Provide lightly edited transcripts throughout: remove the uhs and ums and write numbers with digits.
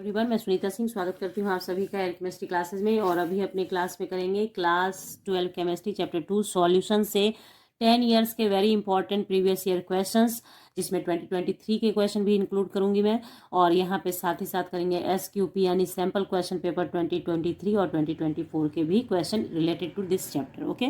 Everyone, मैं सुनीता सिंह स्वागत करती हूँ आप सभी का केमिस्ट्री क्लासेस में। और अभी अपने क्लास में करेंगे क्लास 12 केमिस्ट्री चैप्टर 2 सॉल्यूशन से 10 इयर्स के very important previous year questions, जिसमें 2023 के क्वेश्चन भी इंक्लूड करूंगी मैं। और यहाँ पे साथ ही साथ करेंगे SQP यानी सैम्पल क्वेश्चन पेपर 2023 और 2024 के भी question related to this chapter. Okay,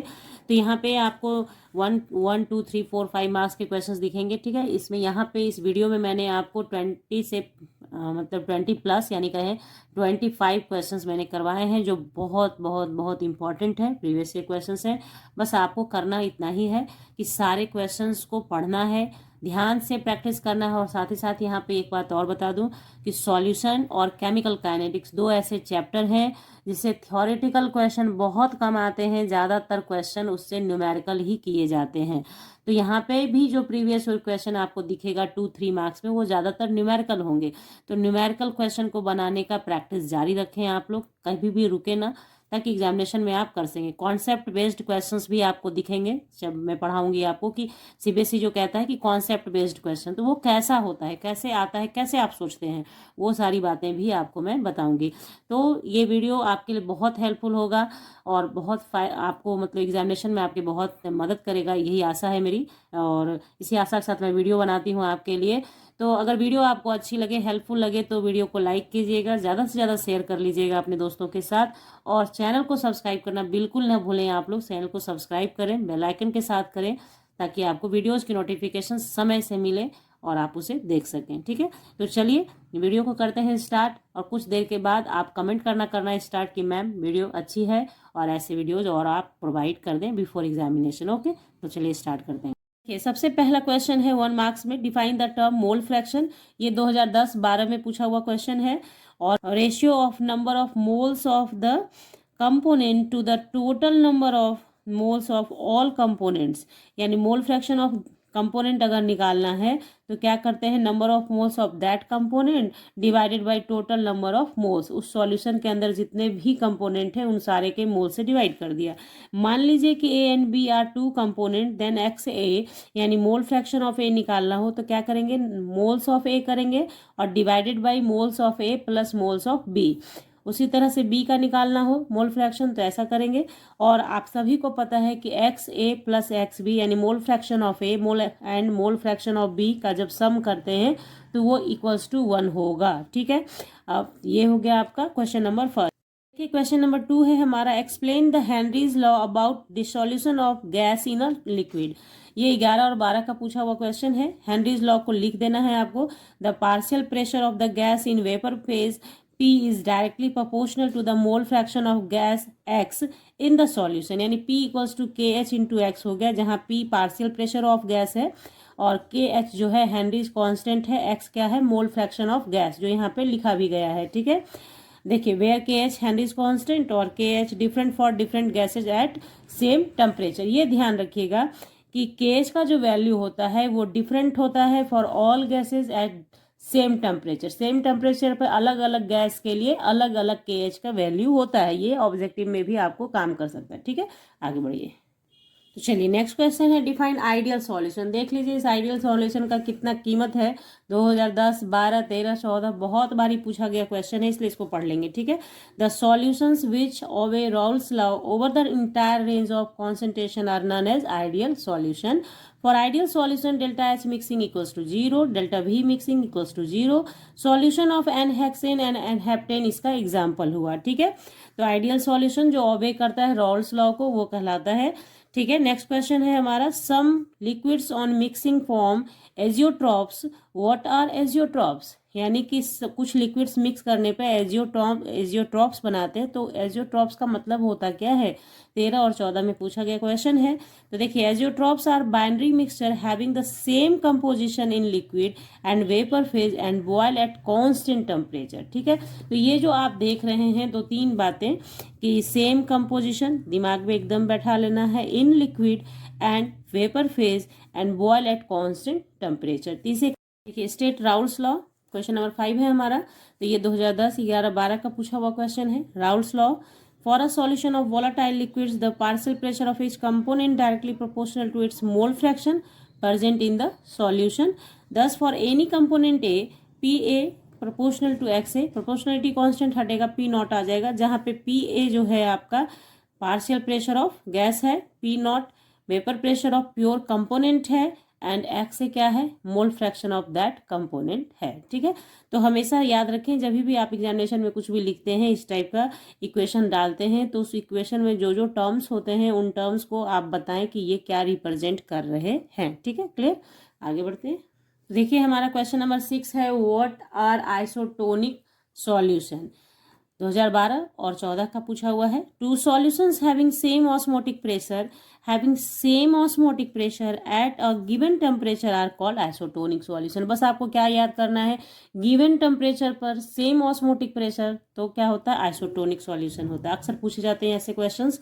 तो यहाँ पे आपको 1, 2, 3, 4, 5 मार्क्स के क्वेश्चंस दिखेंगे। ठीक है, इसमें यहाँ पे इस वीडियो में मैंने आपको 20 से मतलब 20 प्लस यानी कहें 25 क्वेश्चंस मैंने करवाए हैं, जो बहुत बहुत बहुत इंपॉर्टेंट है, प्रीवियस ईयर क्वेश्चंस हैं। बस आपको करना इतना ही है कि सारे क्वेश्चंस को पढ़ना है, ध्यान से प्रैक्टिस करना है। और साथ ही साथ यहाँ पे एक बात और बता दूं कि सॉल्यूशन और केमिकल काइनेटिक्स दो ऐसे चैप्टर हैं जिससे थ्योरेटिकल क्वेश्चन बहुत कम आते हैं, ज़्यादातर क्वेश्चन उससे न्यूमेरिकल ही किए जाते हैं। तो यहाँ पे भी जो प्रीवियस क्वेश्चन आपको दिखेगा 2-3 मार्क्स में, वो ज़्यादातर न्यूमेरिकल होंगे। तो न्यूमेरिकल क्वेश्चन को बनाने का प्रैक्टिस जारी रखें आप लोग, कभी भी रुके ना, ताकि एग्जामिनेशन में आप कर सकें। कॉन्सेप्ट बेस्ड क्वेश्चंस भी आपको दिखेंगे जब मैं पढ़ाऊंगी आपको कि CBSE जो कहता है कि कॉन्सेप्ट बेस्ड क्वेश्चन, तो वो कैसा होता है, कैसे आता है, कैसे आप सोचते हैं, वो सारी बातें भी आपको मैं बताऊंगी। तो ये वीडियो आपके लिए बहुत हेल्पफुल होगा और बहुत आपको मतलब एग्जामिनेशन में आपके बहुत मदद करेगा, यही आशा है मेरी। और इसी आशा के साथ मैं वीडियो बनाती हूँ आपके लिए। तो अगर वीडियो आपको अच्छी लगे, हेल्पफुल लगे, तो वीडियो को लाइक कीजिएगा, ज़्यादा से ज़्यादा शेयर कर लीजिएगा अपने दोस्तों के साथ। और चैनल को सब्सक्राइब करना बिल्कुल ना भूलें आप लोग, चैनल को सब्सक्राइब करें, बेल आइकन के साथ करें, ताकि आपको वीडियोज़ की नोटिफिकेशन समय से मिले और आप उसे देख सकें। ठीक है, तो चलिए वीडियो को करते हैं स्टार्ट। और कुछ देर के बाद आप कमेंट करना स्टार्ट कि मैम वीडियो अच्छी है, और ऐसे वीडियोज़ और आप प्रोवाइड कर दें बिफोर एग्जामिनेशन। ओके, तो चलिए स्टार्ट करते हैं। सबसे पहला क्वेश्चन है 1 मार्क्स में, define the term mole fraction. ये 2010-12 में पूछा हुआ क्वेश्चन है। और ratio of number of moles of the component to the total number of moles of all components, यानी मोल फ्रैक्शन ऑफ कंपोनेंट अगर निकालना है तो क्या करते हैं, number of moles of that component divided by total number of moles. उस solution के अंदर जितने भी कंपोनेंट हैं उन सारे के मोल से डिवाइड कर दिया। मान लीजिए कि A and B are 2 component, then XA यानी मोल फ्रैक्शन ऑफ A निकालना हो तो क्या करेंगे, मोल्स ऑफ A करेंगे और divided by moles of A plus moles of B। उसी तरह से B का निकालना हो मोल फ्रैक्शन तो ऐसा करेंगे। और आप सभी को पता है कि XA प्लस XB यानी mole fraction of A mole and mole fraction of B का जब सम करते हैं तो वो इक्वल्स टू 1 होगा। ठीक है, अब ये हो गया आपका question number first. Question number 2 है हमारा, explain the Henry's law about the solution of gas in a liquid. ये 11 और 12 का पूछा हुआ क्वेश्चन है। हेनरीज लॉ को लिख देना है आपको। The partial pressure of the gas in vapour phase P is directly proportional to the mole fraction of gas X in the solution, यानी P equals to KH into X हो गया, जहाँ P partial pressure of gas है और KH जो है Henrys constant है, X क्या है, मोल फ्रैक्शन ऑफ गैस, जो यहाँ पे लिखा भी गया है। ठीक है, देखिए वेयर KH हेनरीज कांस्टेंट और KH different for different gases eight same temperature. ये ध्यान रखिएगा कि KH का जो वैल्यू होता है वो डिफरेंट होता है for all gases eight same temperature. Same temperature पर अलग अलग गैस के लिए अलग अलग KH का वैल्यू होता है। ये ऑब्जेक्टिव में भी आपको काम कर सकता है। ठीक है, आगे बढ़िए। तो चलिए नेक्स्ट क्वेश्चन है, डिफाइन आइडियल सॉल्यूशन। देख लीजिए इस आइडियल सॉल्यूशन का कितना कीमत है। 2010, 12, 13, 14 बहुत बारी पूछा गया क्वेश्चन है, इसलिए इसको पढ़ लेंगे। ठीक है, the solutions which obey Raoult's law over the entire range of concentration are known as ideal solution. For ideal solution, delta H mixing equals to 0, delta V mixing equals to 0. Solution of N-hexane and N-heptane इसका example हुआ। ठीक है, तो ideal solution जो ओबे करता है Rawls law को वो कहलाता है। ठीक है, नेक्स्ट क्वेश्चन है हमारा, some liquids on mixing form azeotropes. What are azeotropes, यानी कि कुछ लिक्विड्स मिक्स करने पे एजियोट्रॉप्स बनाते हैं। तो एजियोट्रॉप्स का मतलब होता क्या है, 13 और 14 में पूछा गया क्वेश्चन है। तो देखिए, azeotropes are binary mixture having the same composition in liquid and vapour phase and boil at constant temperature. ठीक है, तो ये जो आप देख रहे हैं 2-3 बातें कि सेम कंपोजिशन दिमाग में एकदम बैठा लेना है, in liquid and vapour phase and boil at constant temperature. तीसरे देखिए, state Raoult's law, question number 5 है हमारा। तो ये 2010, 11, 12 का पूछा हुआ क्वेश्चन है। Raoult's law, for a solution of volatile liquids the partial pressure of each component directly proportional to its mole fraction present in the solution. Thus for any component A, PA proportional to X A, proportionality constant हटेगा, P naught आ जाएगा, जहाँ पे P A जो है आपका partial pressure of gas है, P naught vapour pressure of pure component है, एंड एक्स ए क्या है, mole fraction of that component है। ठीक है, तो हमेशा याद रखें जब भी आप एग्जामिनेशन में कुछ भी लिखते हैं, इस टाइप का इक्वेशन डालते हैं, तो उस इक्वेशन में जो जो टर्म्स होते हैं उन टर्म्स को आप बताएं कि ये क्या रिप्रेजेंट कर रहे हैं। ठीक है, क्लियर, आगे बढ़ते हैं। देखिए हमारा क्वेश्चन नंबर 6 है, व्हाट आर आइसोटोनिक सॉल्यूशन। 2012 और 14 का पूछा हुआ है। Two solutions having same osmotic pressure at a given temperature are called isotonic solution. बस आपको क्या याद करना है, गिवन टेम्परेचर पर सेम ऑस्मोटिक प्रेशर तो क्या होता है, आइसोटोनिक सॉल्यूशन होता है। अक्सर पूछे जाते हैं ऐसे क्वेश्चंस।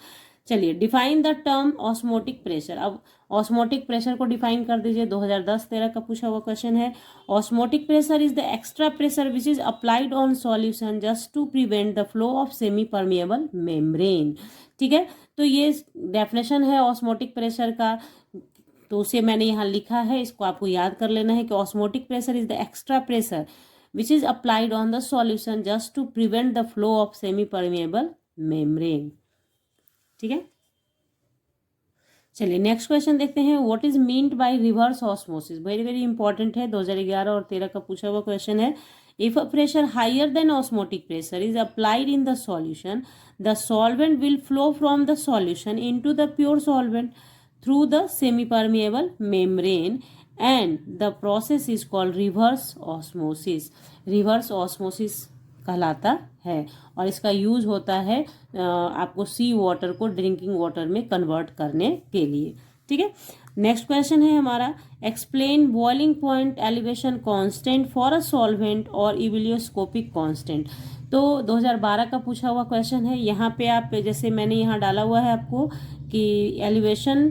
चलिए, define the term osmotic pressure. अब ऑस्मोटिक प्रेशर को डिफाइन कर दीजिए, 2010-13 का पूछा हुआ क्वेश्चन है। Osmotic pressure is the extra pressure which is applied on solution just to prevent the flow of semi permeable membrane. ठीक है, तो ये डेफिनेशन है ऑस्मोटिक प्रेशर का, तो उसे मैंने यहाँ लिखा है, इसको आपको याद कर लेना है कि osmotic pressure is the extra pressure which is applied on the solution just to prevent the flow of semi permeable membrane. ठीक है, चलिए नेक्स्ट क्वेश्चन देखते हैं, what is meant by reverse osmosis. Very very important है, 2011 और 13 का पूछा हुआ क्वेश्चन है। If a pressure higher than osmotic pressure is applied in the solution, the solvent will flow from the solution into the pure solvent through the semi permeable membrane and the process is called reverse osmosis. Reverse osmosis कहलाता है और इसका use होता है आपको सी water को drinking water में convert करने के लिए। ठीक है, नेक्स्ट क्वेश्चन है हमारा, explain boiling point elevation constant for a solvent और इबिलियोस्कोपिक कांस्टेंट। तो 2012 का पूछा हुआ क्वेश्चन है। यहाँ पे आप जैसे मैंने यहाँ डाला हुआ है आपको कि elevation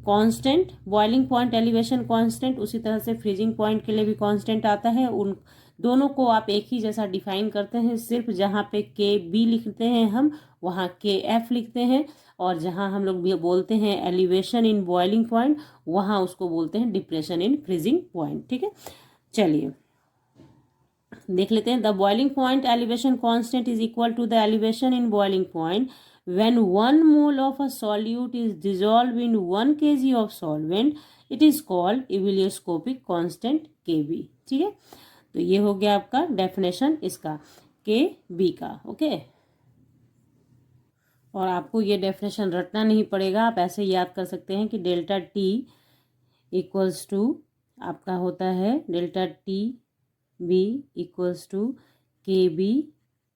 constant, boiling point elevation constant, उसी तरह से फ्रीजिंग पॉइंट के लिए भी कांस्टेंट आता है। उन दोनों को आप एक ही जैसा डिफाइन करते हैं, सिर्फ जहाँ पे के बी लिखते हैं हम वहाँ के एफ लिखते हैं, और जहाँ हम लोग बोलते हैं एलिवेशन इन बॉइलिंग पॉइंट वहाँ उसको बोलते हैं डिप्रेशन इन फ्रीजिंग पॉइंट। ठीक है, चलिए देख लेते हैं। The boiling point elevation constant is equal to the elevation in boiling point when 1 mole of a solute is dissolved in 1 kg of solvent, it is called ebullioscopic constant Kb। ठीक है, तो ये हो गया आपका डेफिनेशन इसका Kb का। Okay, और आपको ये डेफिनेशन रटना नहीं पड़ेगा, आप ऐसे याद कर सकते हैं कि डेल्टा टी इक्वल्स टू आपका होता है delta T B equals to K B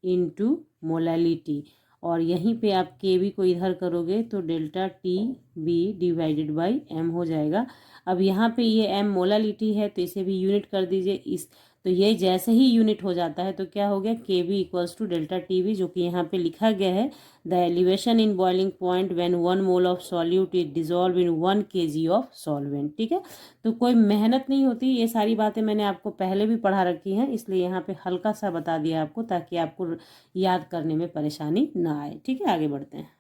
into molality, और यहीं पे आप के बी को इधर करोगे तो delta T B divided by M हो जाएगा। अब यहाँ पे ये एम मोलालिटी है तो इसे भी यूनिट कर दीजिए, इस तो ये जैसे ही यूनिट हो जाता है तो क्या हो गया, K B equals to delta T B, जो कि यहाँ पे लिखा गया है the elevation in boiling point when 1 mole of solute is dissolve in 1 kg of solvent. ठीक है, तो कोई मेहनत नहीं होती, ये सारी बातें मैंने आपको पहले भी पढ़ा रखी हैं, इसलिए यहाँ पे हल्का सा बता दिया आपको ताकि आपको याद करने में परेशानी ना आए। ठीक है, आगे बढ़ते हैं।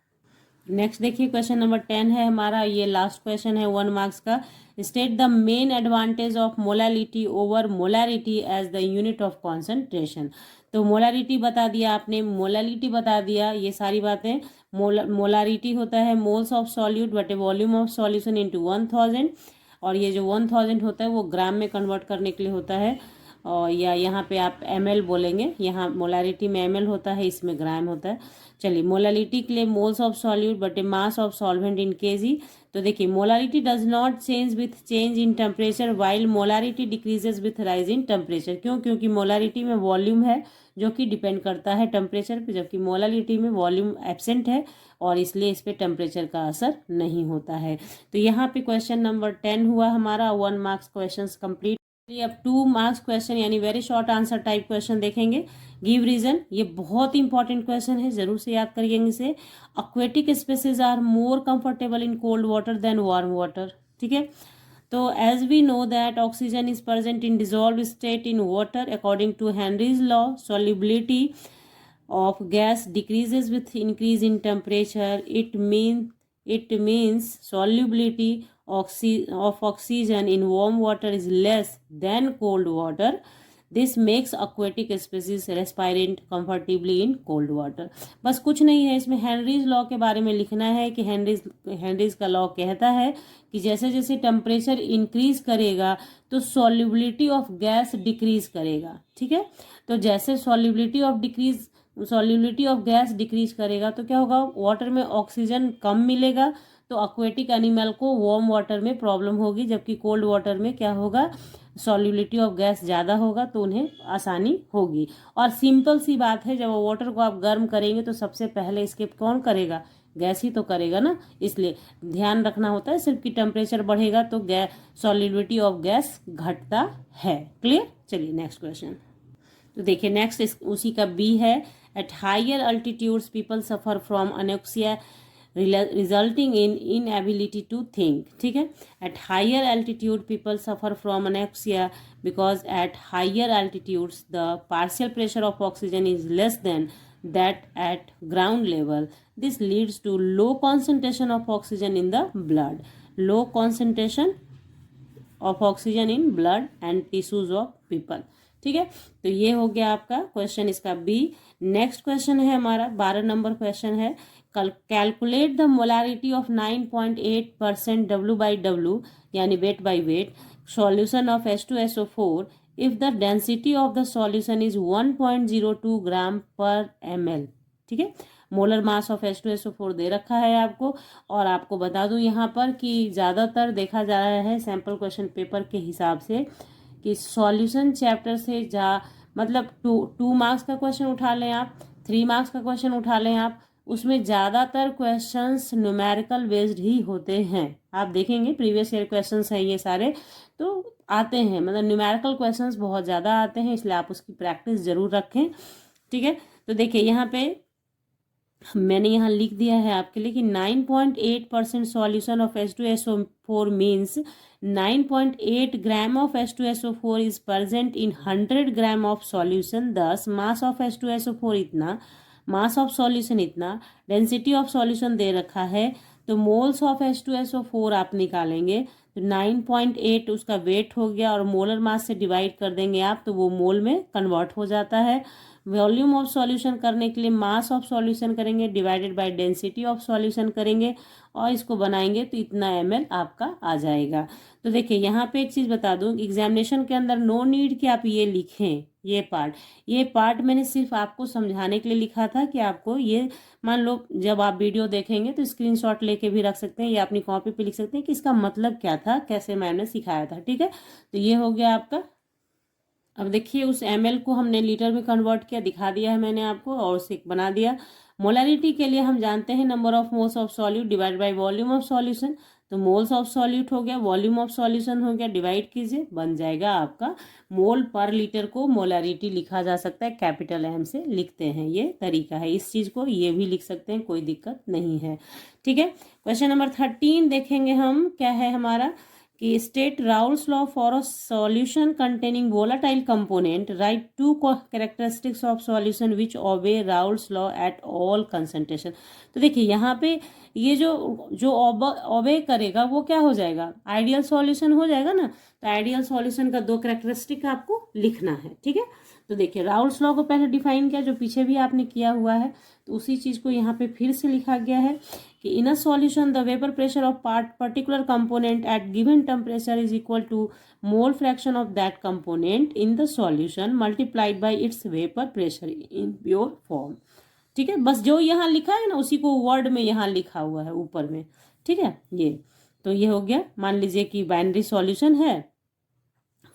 नेक्स्ट देखिए क्वेश्चन नंबर 10 है हमारा, ये लास्ट क्वेश्चन है 1 मार्क्स का। State the main advantage of molality over molarity as the unit of concentration. तो मोलैरिटी बता दिया आपने, मोलैलिटी बता दिया, ये सारी बातें। मोलैरिटी होता है मोल्स ऑफ सॉल्यूट बटे वॉल्यूम ऑफ सॉल्यूशन इंटू 1000, और ये जो 1000 होता है वो ग्राम में कन्वर्ट करने के लिए होता है, और या यहाँ पे आप ml बोलेंगे, यहाँ मोलैरिटी में ml होता है, इसमें ग्राम होता है। चलिए, मोलैलिटी के लिए मोल्स ऑफ सॉल्यूट बटे mass of solvent in KG. तो देखिए, molality does not change with change in temperature while molarity decreases with rise in temperature. क्यों? क्योंकि मोलैरिटी में वॉल्यूम है जो कि डिपेंड करता है टेम्परेचर पे, जबकि मोलैलिटी में वॉल्यूम एब्सेंट है और इसलिए इस पर टेम्परेचर का असर नहीं होता है। तो यहाँ पे क्वेश्चन नंबर 10 हुआ हमारा, 1 मार्क्स क्वेश्चन कंप्लीट। अब 2 मार्क्स क्वेश्चन यानी very short answer type question देखेंगे। गिव रीजन, ये बहुत इंपॉर्टेंट क्वेश्चन है, जरूर से याद करिएंगे इसे। Aquatic species are more comfortable in cold water than warm water. ठीक है, तो as we know that oxygen is present in dissolve state in water according to Henry's law, solubility of gas decreases with increase in temperature. It means solubility of oxygen in warm water is less than cold water. This makes aquatic species respirant comfortably in cold water. बस कुछ नहीं है, इसमें Henry's law के बारे में लिखना है कि हेनरीज का लॉ कहता है कि जैसे जैसे टेम्परेचर इंक्रीज करेगा तो सॉल्युबिलिटी ऑफ गैस डिक्रीज करेगा। ठीक है, तो जैसे सॉल्युबिलिटी ऑफ गैस डिक्रीज करेगा तो क्या होगा, वाटर में ऑक्सीजन कम मिलेगा, तो एक्वेटिक एनिमल को वार्म वाटर में प्रॉब्लम होगी, जबकि कोल्ड वाटर में क्या होगा, सॉल्युबिलिटी ऑफ गैस ज़्यादा होगा तो उन्हें आसानी होगी। और सिंपल सी बात है, जब वाटर को आप गर्म करेंगे तो सबसे पहले स्किप कौन करेगा, गैस ही तो करेगा ना, इसलिए ध्यान रखना होता है सिर्फ कि टेम्परेचर बढ़ेगा तो सॉल्युबिलिटी ऑफ गैस घटता है। क्लियर, चलिए नेक्स्ट क्वेश्चन। तो देखिए नेक्स्ट उसी का बी है, at higher altitudes people suffer from anoxia resulting in inability to think. ठीक है, at higher altitude people suffer from anoxia because at higher altitudes the partial pressure of oxygen is less than that at ground level. This leads to low concentration of oxygen in the blood. Low concentration of oxygen in blood and tissues of people. ठीक है, तो ये हो गया आपका question इसका B. Next question है हमारा 12 नंबर क्वेश्चन है, calculate the molarity of 9.8% W/W यानी weight by wait solution of H2SO4 if the density of the solution is 1.02 ग्राम पर ml। ठीक है, मोलर मास ऑफ H2SO4 दे रखा है आपको, और आपको बता दूं यहाँ पर कि ज़्यादातर देखा जा रहा है सैम्पल क्वेश्चन पेपर के हिसाब से कि सॉल्यूशन चैप्टर से मतलब 2 मार्क्स का क्वेश्चन उठा लें आप, 3 मार्क्स का क्वेश्चन उठा लें आप, उसमें ज़्यादातर क्वेश्चंस न्यूमेरिकल बेस्ड ही होते हैं। आप देखेंगे प्रीवियस ईयर क्वेश्चंस हैं ये सारे, तो आते हैं, मतलब न्यूमेरिकल क्वेश्चंस बहुत ज़्यादा आते हैं, इसलिए आप उसकी प्रैक्टिस ज़रूर रखें। ठीक है, तो देखिए यहाँ पे मैंने यहाँ लिख दिया है आपके लिए कि 9.8% solution of H2SO4 means 9.8 gram of H2SO4 is present in 100 gram of solution. 10 mass of H2SO4 इतना, मास ऑफ सॉल्यूशन इतना, डेंसिटी ऑफ सॉल्यूशन दे रखा है, तो मोल्स ऑफ H2SO4 आप निकालेंगे तो 9.8 उसका वेट हो गया, और मोलर मास से डिवाइड कर देंगे आप तो वो मोल में कन्वर्ट हो जाता है। वॉल्यूम ऑफ सॉल्यूशन करने के लिए मास ऑफ सॉल्यूशन करेंगे divided by density of solution करेंगे, और इसको बनाएंगे तो इतना ml आपका आ जाएगा। तो देखिए यहाँ पे एक चीज़ बता दूँ, एग्जामिनेशन के अंदर नो नीड कि आप ये लिखें, ये पार्ट मैंने सिर्फ आपको समझाने के लिए लिखा था कि आपको ये, मान लो जब आप वीडियो देखेंगे तो स्क्रीनशॉट लेके भी रख सकते हैं या अपनी कॉपी पे लिख सकते हैं कि इसका मतलब क्या था, कैसे मैंने सिखाया था। ठीक है, तो ये हो गया आपका। अब देखिए उस ml को हमने लीटर में कन्वर्ट किया, दिखा दिया है मैंने आपको, और उसे बना दिया। मोलैरिटी के लिए हम जानते हैं number of moles of solute divide by volume of solution, तो मोल्स ऑफ सॉल्यूट हो गया, वॉल्यूम ऑफ सॉल्यूशन हो गया, डिवाइड कीजिए, बन जाएगा आपका मोल पर लीटर को मोलैरिटी लिखा जा सकता है, कैपिटल M से लिखते हैं, ये तरीका है। इस चीज़ को ये भी लिख सकते हैं, कोई दिक्कत नहीं है। ठीक है, क्वेश्चन नंबर 13 देखेंगे हम, क्या है हमारा कि state Raoult's law for a solution containing volatile component, right 2 characteristics of solution which obey Raoult's law at all concentration. तो देखिए यहाँ पे ये जो ओबे करेगा वो क्या हो जाएगा, आइडियल सॉल्यूशन हो जाएगा ना, तो आइडियल सॉल्यूशन का 2 कैरेक्टरिस्टिक आपको लिखना है। ठीक है, तो देखिए राउल्स लॉ को पहले डिफाइन किया, जो पीछे भी आपने किया हुआ है, तो उसी चीज़ को यहाँ पे फिर से लिखा गया है कि in a solution the vapour pressure of particular component at given temperature is equal to mole fraction of that component in the solution multiplied by its vapour pressure in pure form. ठीक है, बस जो यहाँ लिखा है ना उसी को वर्ड में यहाँ लिखा हुआ है ऊपर में। ठीक है, ये तो ये हो गया। मान लीजिए कि बाइनरी सॉल्यूशन है,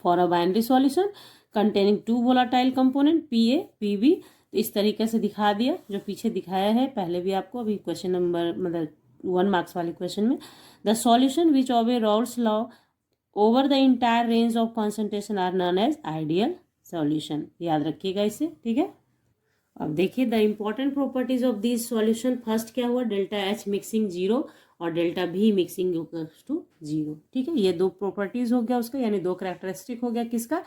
for a binary solution containing 2 volatile component PA PB, तो इस तरीके से दिखा दिया जो पीछे दिखाया है पहले भी आपको, अभी क्वेश्चन नंबर मतलब 1 मार्क्स वाले क्वेश्चन में। The solution which obey Raoult's law over the entire range of concentration are known as ideal solution, याद रखिएगा इसे। ठीक है, अब देखिए the important properties of this solution. First क्या हुआ, डेल्टा H मिक्सिंग 0 और delta V mixing equals to 0। ठीक है, ये 2 प्रॉपर्टीज हो गया उसका, यानी 2 कैरेक्टरिस्टिक हो गया किसका,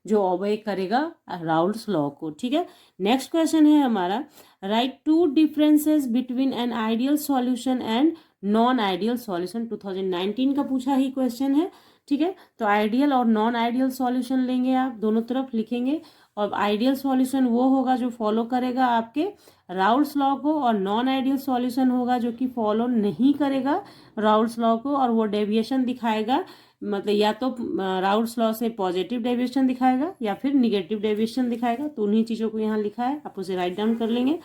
जो ओबे करेगा राउल्स लॉ को। ठीक है, नेक्स्ट क्वेश्चन है हमारा, right 2 differences between an ideal solution and non ideal solution. 2019 का पूछा ही क्वेश्चन है, ठीक है। तो आइडियल और नॉन आइडियल सॉल्यूशन लेंगे, आप दोनों तरफ लिखेंगे। और आइडियल सॉल्यूशन वो होगा जो फॉलो करेगा आपके राउल्स लॉ को, और नॉन आइडियल सॉल्यूशन होगा जो कि फॉलो नहीं करेगा राउल्स लॉ को, और वो डेविएशन दिखाएगा, मतलब या तो राउल्स लॉ से पॉजिटिव डेविएशन दिखाएगा या फिर निगेटिव डेविएशन दिखाएगा। तो उन्हीं चीज़ों को यहाँ लिखा है, आप उसे राइट डाउन कर लेंगे।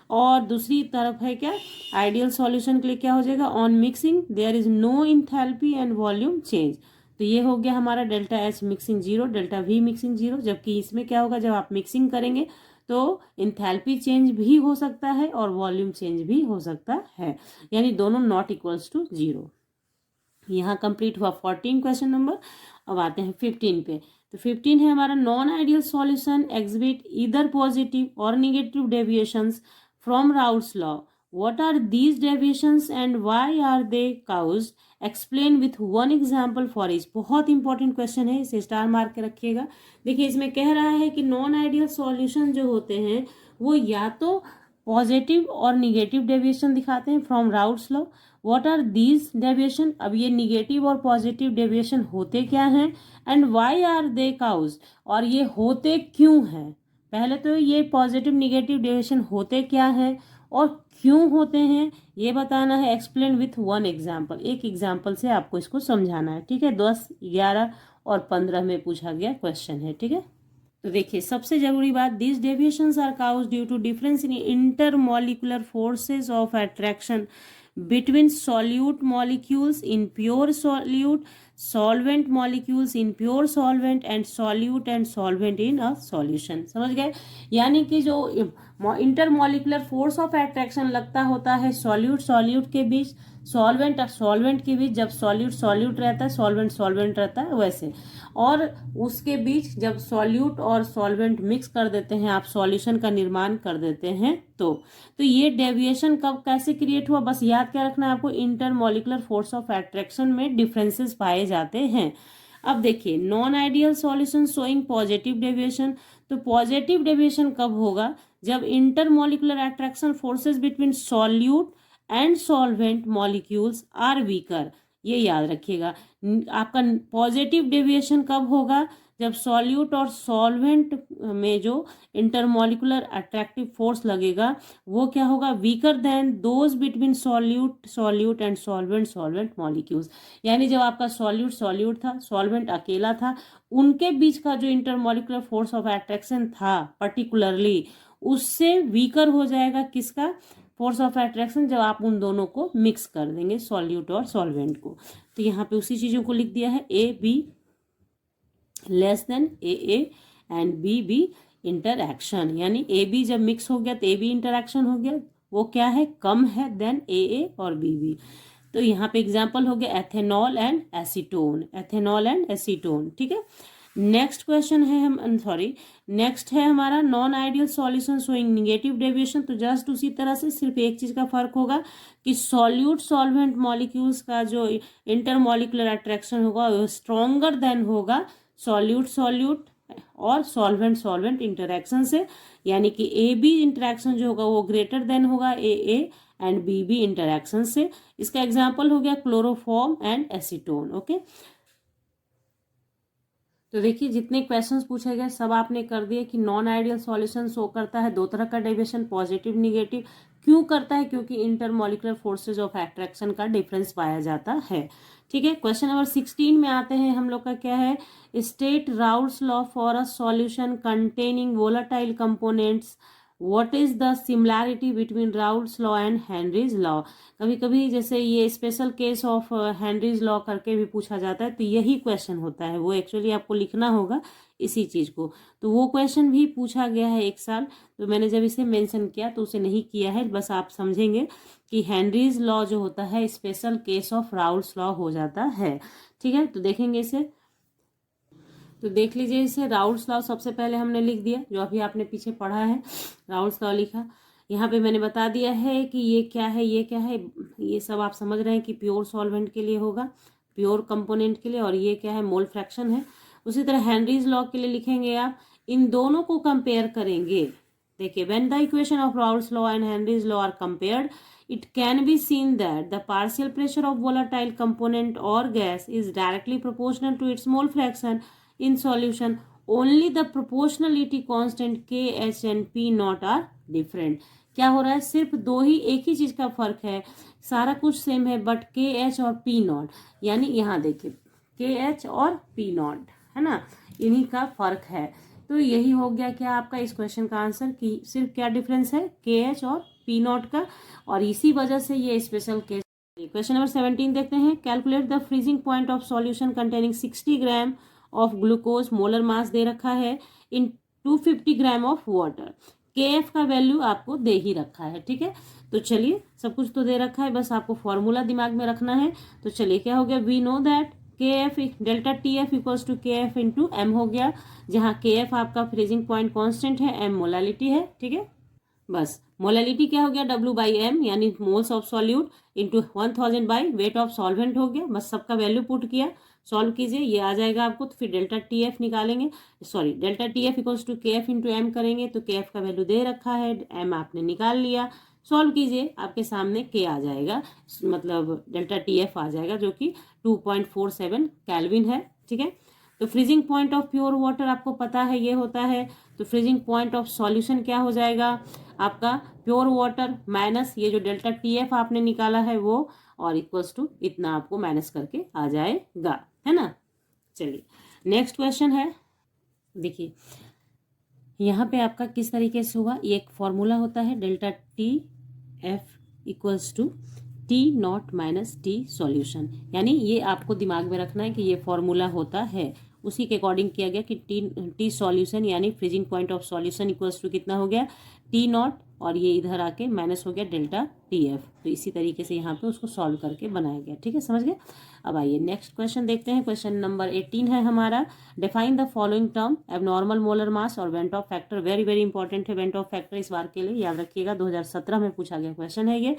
और दूसरी तरफ है क्या, आइडियल सॉल्यूशन के लिए क्या हो जाएगा, on mixing there is no enthalpy and volume change. तो ये हो गया हमारा delta H mixing zero, delta V mixing zero. जबकि इसमें क्या होगा, जब आप मिक्सिंग करेंगे तो इंथैल्पी चेंज भी हो सकता है और वॉल्यूम चेंज भी हो सकता है, यानी दोनों नॉट इक्वल्स टू जीरो। यहाँ कंप्लीट हुआ 14 क्वेश्चन नंबर। अब आते हैं 15 पे। तो 15 है हमारा, non ideal solution exhibit either positive और negative deviations from Raoult's law. What are these deviations and why are they caused? Explain with one example for each. बहुत इंपॉर्टेंट क्वेश्चन है, इसे स्टार मार्क के रखिएगा। देखिए इसमें कह रहा है कि नॉन आइडियल सॉल्यूशन जो होते हैं वो या तो पॉजिटिव और निगेटिव डेविएशन दिखाते हैं from Raoult's law. What are these deviation, अब ये निगेटिव और पॉजिटिव डेविएशन होते क्या हैं, and why are they caused, और ये होते क्यों हैं। पहले तो ये पॉजिटिव निगेटिव डेविएशन होते क्या हैं और क्यों होते हैं ये बताना है। एक्सप्लेन विथ वन एग्जाम्पल, एक एग्जाम्पल से आपको इसको समझाना है, ठीक है। 10, 11 और 15 में पूछा गया क्वेश्चन है, ठीक है। तो देखिए सबसे जरूरी बात, this deviations are caused due to difference in intermolecular forces of attraction between solute molecules in pure solute, solvent molecules in pure solvent and solute and solvent in a solution। समझ गए, यानी कि जो इंटरमॉलिक्यूलर फोर्स ऑफ अट्रैक्शन लगता होता है solute के बीच, solvent और सॉल्वेंट के बीच, जब सॉल्यूट रहता है, सॉल्वेंट रहता है वैसे, और उसके बीच जब सॉल्यूट और सॉल्वेंट मिक्स कर देते हैं, आप सॉल्यूशन का निर्माण कर देते हैं। तो ये डेविएशन कब कैसे क्रिएट हुआ, बस याद क्या रखना है आपको, इंटरमॉलिक्यूलर फोर्स ऑफ अट्रैक्शन में डिफरेंसेस पाए जाते हैं। अब देखिए non ideal solution showing positive deviation, तो पॉजिटिव डेविएशन कब होगा, जब intermolecular attraction forces between solute and solvent molecules are weaker. ये याद रखिएगा, आपका पॉजिटिव डेविएशन कब होगा, जब सॉल्यूट और सॉल्वेंट में जो इंटरमॉलिक्यूलर अट्रैक्टिव फोर्स लगेगा वो क्या होगा, weaker then those between solute and solvent molecules. यानी जब आपका सॉल्यूट था, सॉल्वेंट अकेला था, उनके बीच का जो इंटरमॉलिक्यूलर फोर्स ऑफ अट्रैक्शन था पर्टिकुलरली, उससे वीकर हो जाएगा किसका, फोर्स ऑफ अट्रैक्शन, जब आप उन दोनों को मिक्स कर देंगे सॉल्यूट और सॉल्वेंट को। तो यहाँ पे उसी चीज़ों को लिख दिया है, A B less than A and B B interaction, यानी ए बी जब मिक्स हो गया तो ए बी इंटरएक्शन हो गया, वो क्या है, कम है देन ए और बी बी। तो यहाँ पे एग्जाम्पल हो गया एथेनॉल एंड एसीटोन, ठीक है। नेक्स्ट क्वेश्चन है नेक्स्ट है हमारा non ideal solution showing negative deviation. तो जस्ट उसी तरह से सिर्फ एक चीज का फर्क होगा कि सॉल्यूट सॉल्वेंट मॉलिक्यूल्स का जो इंटरमॉलिक्यूलर अट्रैक्शन होगा वो स्ट्रॉन्गर देन होगा सॉल्यूट और सॉल्वेंट इंटरैक्शन से, यानी कि ए बी इंटरैक्शन जो होगा वो ग्रेटर देन होगा A and B B interaction से। इसका एग्जाम्पल हो गया क्लोरोफॉर्म एंड एसीटोन, ओके। तो देखिए जितने क्वेश्चंस पूछे गए सब आपने कर दिए कि नॉन आइडियल सॉल्यूशन शो करता है दो तरह का डेविएशन, पॉजिटिव निगेटिव। क्यों करता है, क्योंकि इंटरमॉलिक्यूलर फोर्सेज ऑफ अट्रैक्शन का डिफरेंस पाया जाता है, ठीक है। क्वेश्चन नंबर 16 में आते हैं हम लोग का, क्या है, state Raoult's law for a solution containing volatile components, what is the similarity between Raoult's law and Henry's law. कभी कभी जैसे ये special case of Henry's law करके भी पूछा जाता है, तो यही क्वेश्चन होता है, वो एक्चुअली आपको लिखना होगा इसी चीज को। तो वो क्वेश्चन भी पूछा गया है एक साल, तो मैंने जब इसे मेंशन किया तो उसे नहीं किया है, बस आप समझेंगे कि हेनरीज लॉ जो होता है special case of Raoult's law हो जाता है, ठीक है। तो देखेंगे इसे, तो देख लीजिए इसे, राउल्स लॉ सबसे पहले हमने लिख दिया, जो अभी आपने पीछे पढ़ा है राउल्स लॉ लिखा। यहाँ पे मैंने बता दिया है कि ये क्या है, ये सब आप समझ रहे हैं कि प्योर सॉल्वेंट के लिए होगा, प्योर कंपोनेंट के लिए, और ये क्या है, मोल फ्रैक्शन है। उसी तरह हेनरीज लॉ के लिए लिखेंगे आप, इन दोनों को कंपेयर करेंगे। देखिए, when the equation of Raoult's law and Henry's law are compared, it can be seen that the partial pressure of volatile component or gas is directly proportional to its mole fraction in solution. Only the proportionality constant K, H and P naught are different. क्या हो रहा है, सिर्फ दो ही, एक ही चीज का फर्क है, सारा कुछ सेम है, बट के एच और पी नॉट, यानी यहाँ देखिए के एच और पी नॉट है ना, इन्हीं का फर्क है। तो यही हो गया क्या आपका इस क्वेश्चन का आंसर, कि सिर्फ क्या डिफरेंस है, के एच और पी नॉट का, और इसी वजह से ये स्पेशल केस। क्वेश्चन नंबर 17 देखते हैं। Calculate the freezing point of solution containing 60 gram of glucose, molar mass दे रखा है, in 250 gram of water. K F का वैल्यू आपको दे ही रखा है, ठीक है। तो चलिए, सब कुछ तो दे रखा है, बस आपको फॉर्मूला दिमाग में रखना है। तो चलिए, क्या हो गया, we know that K F delta T F equals to K F into M हो गया, जहाँ के एफ आपका फ्रीजिंग पॉइंट कांस्टेंट है, एम मोलालिटी है, ठीक है। बस मोलालिटी क्या हो गया, W बाई एम, यानी moles of solute into 1000 by weight of solvent हो गया। बस सबका वैल्यू पुट किया, सॉल्व कीजिए, ये आ जाएगा आपको। तो फिर डेल्टा टी एफ निकालेंगे, sorry delta T F equals to K F into M करेंगे, तो के एफ का वैल्यू दे रखा है, एम आपने निकाल लिया, सॉल्व कीजिए, आपके सामने के आ जाएगा, मतलब डेल्टा टी एफ आ जाएगा, जो कि 2.47 केल्विन है, ठीक है। तो freezing point of pure water आपको पता है ये होता है, तो फ्रीजिंग पॉइंट ऑफ सॉल्यूशन क्या हो जाएगा आपका, प्योर वाटर माइनस ये जो डेल्टा टी एफ आपने निकाला है वो, और इक्वल्स टू इतना आपको माइनस करके आ जाएगा, है ना। चलिए, नेक्स्ट क्वेश्चन है। देखिए, यहाँ पे आपका किस तरीके से होगा, ये एक फॉर्मूला होता है, delta T F equals to T naught minus T solution, यानी ये आपको दिमाग में रखना है कि ये फॉर्मूला होता है, उसी के अकॉर्डिंग किया गया कि टी सॉल्यूशन यानी freezing point of solution equals to कितना हो गया, टी नॉट, और ये इधर आके माइनस हो गया डेल्टा टी एफ। तो इसी तरीके से यहाँ पे उसको सॉल्व करके बनाया गया, ठीक है, समझ गए। अब आइए नेक्स्ट क्वेश्चन देखते हैं। क्वेश्चन नंबर 18 है हमारा, define the following term, abnormal molar mass और van't Hoff factor. Very very important है वेंट ऑफ फैक्टर, इस बार के लिए याद रखिएगा, 2017 में पूछा गया क्वेश्चन है ये।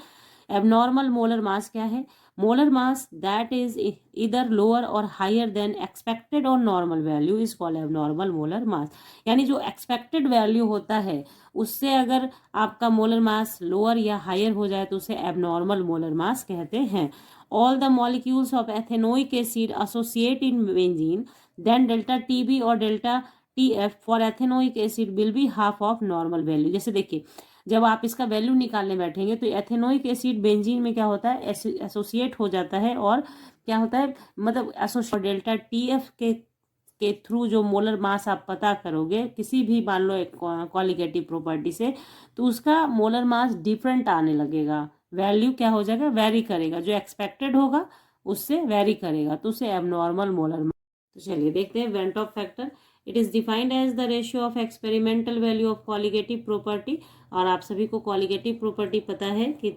एबनॉर्मल मोलर मास क्या है, molar mass that is either lower और हायर देन एक्सपेक्टेड और normal value is called abnormal molar mass, यानी जो एक्सपेक्टेड वैल्यू होता है उससे अगर आपका मोलर मास लोअर या हायर हो जाए तो उसे एबनॉर्मल मोलर मास कहते हैं। All the molecules of ethanoic acid associate in benzene, then delta TB और delta T F for ethanoic acid will be half of normal value. जैसे देखिए, जब आप इसका वैल्यू निकालने बैठेंगे तो एथेनोइक एसिड बेंजीन में क्या होता है, एसोसिएट हो जाता है, और क्या होता है, मतलब एसोसिएट डेल्टा टी एफ के थ्रू जो मोलर मास आप पता करोगे किसी भी मान लो एक क्वालिटेटिव प्रॉपर्टी से, तो उसका मोलर मास डिफरेंट आने लगेगा, वैल्यू क्या हो जाएगा, वेरी करेगा, जो एक्सपेक्टेड होगा उससे वेरी करेगा, तो उसे एबनॉर्मल मोलर मास। तो चलिए देखते हैं van't Hoff factor. It is defined as the ratio of experimental value of colligative property, और आप सभी को कॉलिगेटिव प्रॉपर्टी पता है कि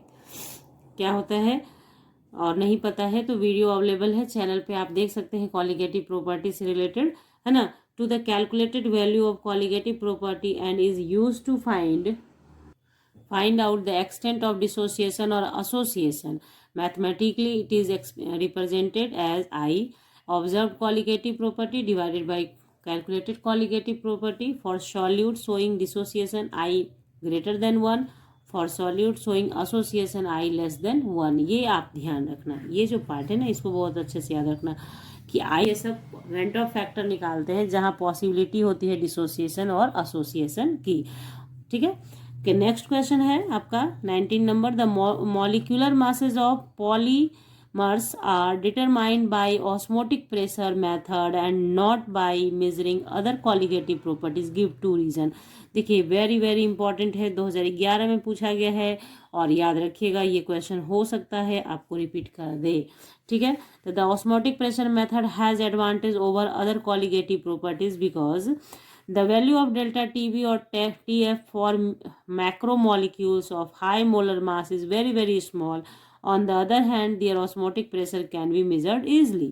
क्या होता है, और नहीं पता है तो वीडियो अवेलेबल है चैनल पे, आप देख सकते हैं कॉलिगेटिव प्रॉपर्टी से रिलेटेड, है ना। To the calculated value of colligative property and is use to find out the extent of dissociation or association. Mathematically, it is represented as I observed colligative property divided by calculated colligative property. For solute showing dissociation I greater than 1, for solute showing association I less than 1. ये आप ध्यान रखना, ये जो part है ना इसको बहुत अच्छे से याद रखना कि आई ये सब वेंट ऑफ फैक्टर निकालते हैं जहाँ पॉसिबिलिटी होती है डिसोसिएशन और एसोसिएशन की, ठीक है। नेक्स्ट क्वेश्चन है आपका 19 number, the molecular masses of polymers are determined by osmotic pressure method and not by measuring other colligative properties, give 2 reason. देखिए वेरी वेरी इंपॉर्टेंट है, 2011 में पूछा गया है, और याद रखिएगा ये क्वेश्चन हो सकता है आपको रिपीट कर दे, ठीक है। तो the osmotic pressure method has advantage over other colligative properties because the value of delta TB or TF for macromolecules of high molar mass is very very small. On the other hand, their osmotic pressure can be measured easily.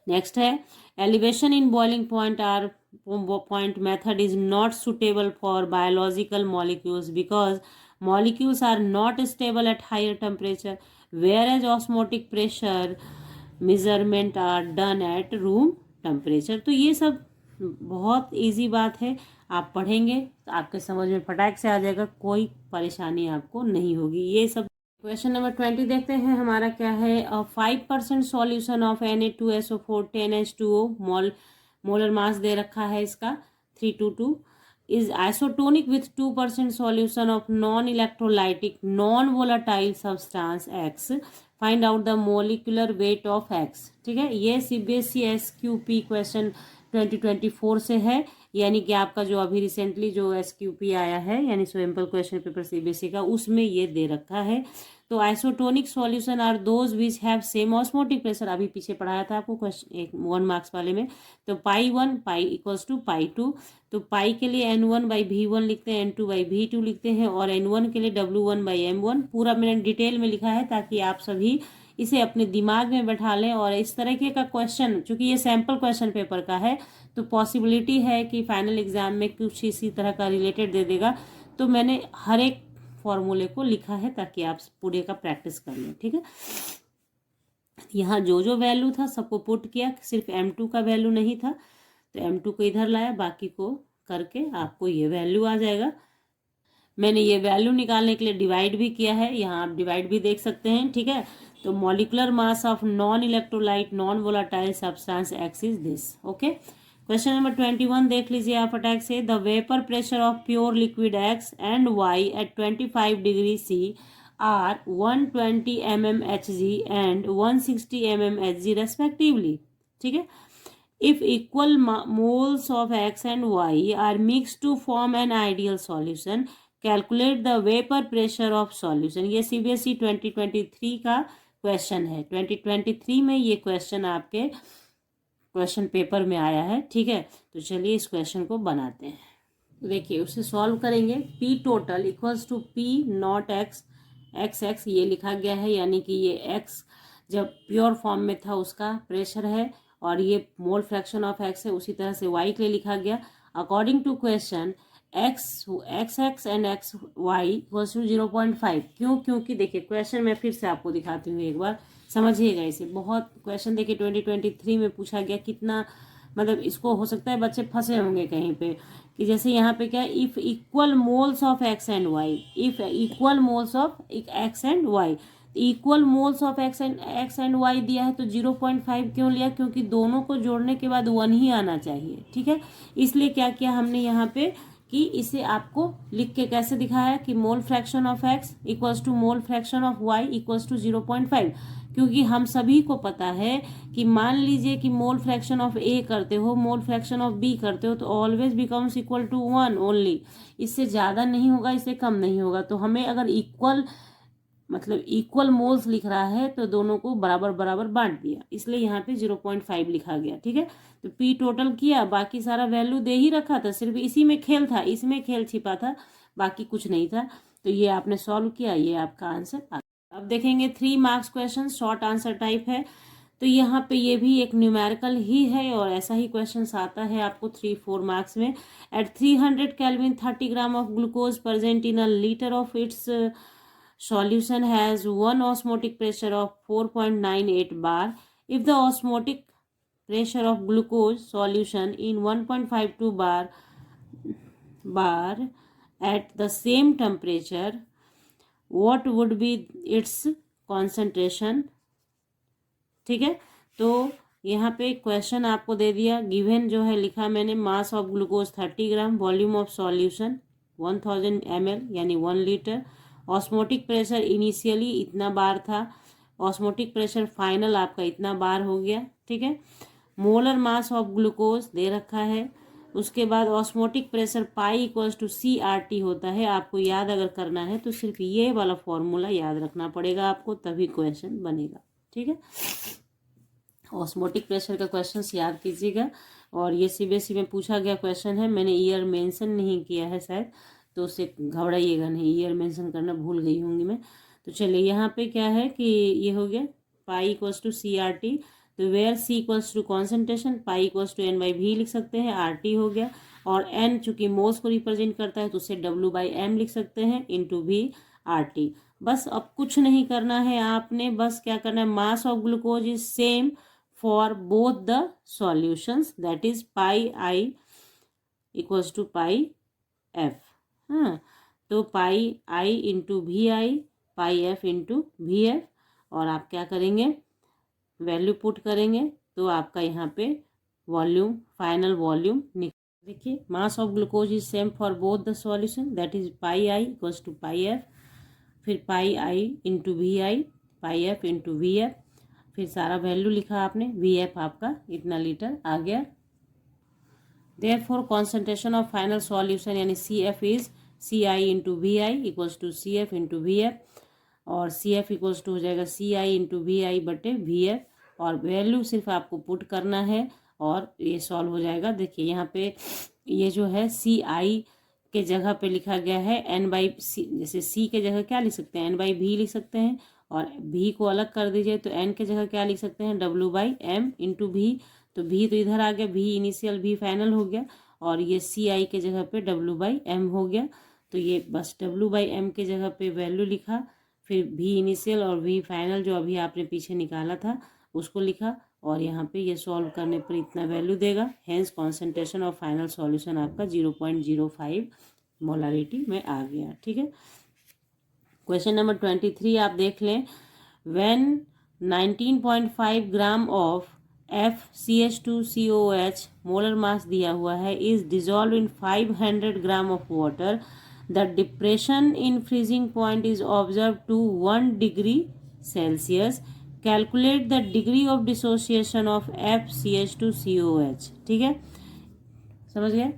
Next है elevation in boiling point method is not suitable for biological molecules because molecules are not stable at higher temperature, whereas osmotic pressure measurement are done at room temperature. तो ये सब बहुत easy बात है, आप पढ़ेंगे तो आपके समझ में फटाक से आ जाएगा, कोई परेशानी आपको नहीं होगी। ये सब क्वेश्चन नंबर 20 देखते हैं हमारा क्या है। 5% solution of Na2SO4 10H2O molar mass दे रखा है इसका 322 is isotonic with 2% solution of non-electrolytic non-volatile substance X. Find out the molecular weight of X. ठीक है, ये CBSE SQP क्वेश्चन 2024 से है, यानी कि आपका जो अभी रिसेंटली जो SQP आया है यानी सैंपल क्वेश्चन पेपर CBSE का, उसमें ये दे रखा है। तो isotonic solution are those which have same osmotic pressure, अभी पीछे पढ़ाया था आपको क्वेश्चन 1 मार्क्स वाले में। तो पाई1 पाई इक्वल्स टू पाई2, तो पाई के लिए N1/V1 लिखते हैं, N2/V2 लिखते हैं, और N1 के लिए W1/M1। पूरा मैंने डिटेल में लिखा है ताकि आप सभी इसे अपने दिमाग में बैठा लें। और इस तरीके का क्वेश्चन, चूंकि ये सैम्पल क्वेश्चन पेपर का है, तो पॉसिबिलिटी है कि फाइनल एग्जाम में कुछ इसी तरह का रिलेटेड दे देगा। तो मैंने हर एक फॉर्मूले को लिखा है ताकि आप पूरे का प्रैक्टिस कर लें। ठीक है, यहाँ जो जो वैल्यू था सबको पुट किया, सिर्फ M2 का वैल्यू नहीं था तो M2 को इधर लाया, बाकी को करके आपको ये वैल्यू आ जाएगा। मैंने ये वैल्यू निकालने के लिए डिवाइड भी किया है, यहाँ आप डिवाइड भी देख सकते हैं। ठीक है, तो molecular mass of non electrolyte non volatile substance X is this. Okay, question number 21 देख लीजिए आप फटाक से। The vapour pressure of pure liquid X and Y at 25 degree C are 120 mmHg and 160 mmHg respectively. ठीक है, if equal moles of X and Y are mixed to form an ideal solution, calculate the vapor pressure of solution। ये CBSE 2023 का question है, 2023 में ये question आपके question paper में आया है। ठीक है, तो चलिए इस क्वेश्चन को बनाते हैं। तो देखिए उसे सॉल्व करेंगे। P total equals to P naught X, XX ये लिखा गया है, यानी कि ये X जब प्योर फॉर्म में था उसका प्रेशर है, और ये मोल फ्रैक्शन ऑफ X है। उसी तरह से Y के लिए लिखा गया according to question XX and XY equals to 0.5। क्यों? क्योंकि देखिए क्वेश्चन मैं फिर से आपको दिखाती हूँ, एक बार समझिएगा इसे। बहुत क्वेश्चन देखिए 2023 में पूछा गया, कितना मतलब इसको हो सकता है बच्चे फंसे होंगे कहीं पे, कि जैसे यहाँ पे क्या, if equal moles of X and Y, if equal moles of X and Y, equal moles of X and Y दिया है तो 0.5 क्यों लिया? क्योंकि दोनों को जोड़ने के बाद 1 ही आना चाहिए। ठीक है, इसलिए क्या किया हमने यहाँ पे कि इसे आपको लिख के कैसे दिखाया कि mole fraction of X equals to mole fraction of Y equals to 0.5। क्योंकि हम सभी को पता है कि मान लीजिए कि मोल फ्रैक्शन ऑफ A करते हो, मोल फ्रैक्शन ऑफ B करते हो, तो always becomes equal to 1 only. इससे ज़्यादा नहीं होगा, इससे कम नहीं होगा। तो हमें अगर इक्वल मतलब इक्वल मोल्स लिख रहा है तो दोनों को बराबर बराबर बांट दिया, इसलिए यहाँ पे 0.5 लिखा गया। ठीक है, तो P टोटल किया, बाकी सारा वैल्यू दे ही रखा था, सिर्फ इसी में खेल था, इसमें खेल छिपा था, बाकी कुछ नहीं था। तो ये आपने सॉल्व किया, ये आपका आंसर आ गया। अब देखेंगे 3 marks question, short answer type है। तो यहाँ पे ये भी एक न्यूमेरिकल ही है और ऐसा ही क्वेश्चन आता है आपको 3-4 मार्क्स में। At 300 kelvin 30 gram of glucose present in a litre of its solution has one osmotic pressure of 4.98 bar. If the osmotic pressure of glucose solution in 1.52 bar at the same temperature, what would be its concentration? ठीक है, तो यहाँ पे question आपको दे दिया, given जो है लिखा मैंने, मास of glucose 30 gram, volume of solution 1000 ml यानी 1 लीटर, ऑस्मोटिक प्रेशर इनिशियली इतना बार था, ऑस्मोटिक प्रेशर फाइनल आपका इतना बार हो गया। ठीक है, मोलर मास ऑफ ग्लूकोज दे रखा है, उसके बाद osmotic pressure pi equals to CRT होता है। आपको याद अगर करना है तो सिर्फ ये वाला फॉर्मूला याद रखना पड़ेगा आपको, तभी क्वेश्चन बनेगा। ठीक है, ऑस्मोटिक प्रेशर का क्वेश्चन याद कीजिएगा, और ये CBSE में पूछा गया क्वेश्चन है। मैंने ईयर मेंशन नहीं किया है शायद, तो उससे घबराइएगा नहीं, ईयर मेंशन करना भूल गई होंगी मैं। तो चलिए यहाँ पे क्या है कि ये हो गया पाई इक्वल्स टू CRT, तो where C equals to concentration, pi equals to N/V लिख सकते हैं, RT हो गया, और N चूंकि मोल्स को रिप्रेजेंट करता है तो उसे W/M लिख सकते हैं इंटू V RT। बस अब कुछ नहीं करना है आपने, बस क्या करना है, mass of glucose is same for both the solutions, that is pi I equals to pi F. हाँ, तो pi I into V I, pi F into V F, और आप क्या करेंगे, वैल्यू पुट करेंगे तो आपका यहाँ पे वॉल्यूम, फाइनल वॉल्यूम देखिए, mass of glucose is same for both the solution, that is pi I equals to pi F, फिर pi I into V I, pi F into V F, फिर सारा value लिखा आपने, V F आपका इतना litre आ गया। Therefore concentration of final solution यानी C F is C I into V I equals to C F into V F, और सी एफ इक्वल्स टू हो जाएगा सी आई इंटू वी आई बटे वी एफ, और वैल्यू सिर्फ आपको पुट करना है और ये सॉल्व हो जाएगा। देखिए यहाँ पे ये जो है सी आई के जगह पे लिखा गया है एन बाई सी, जैसे सी के जगह क्या लिख सकते हैं, एन बाई भी लिख सकते हैं, और भी को अलग कर दीजिए तो एन के जगह क्या लिख सकते हैं, डब्ल्यू बाई एम इंटू भी, तो भी तो इधर आ गया, भी इनिशियल भी फाइनल हो गया, और ये सी आई के जगह पे डब्ल्यू बाई एम हो गया, तो ये बस डब्ल्यू बाई एम के जगह पे वैल्यू लिखा, फिर भी इनिशियल और भी फाइनल जो अभी आपने पीछे निकाला था उसको लिखा, और यहाँ पे ये सॉल्व करने पर इतना वैल्यू देगा। Hence concentration of final solution आपका 0.05 मोलारिटी में आ गया। ठीक है, क्वेश्चन नंबर 23 आप देख लें, when 19.5 gram of FCH2COH molar mass दिया हुआ है is dissolve in 500 gram of water, the depression in freezing point is observe to 1 degree Celsius, calculate the degree of dissociation of FCH2COH। ठीक है, समझ गए,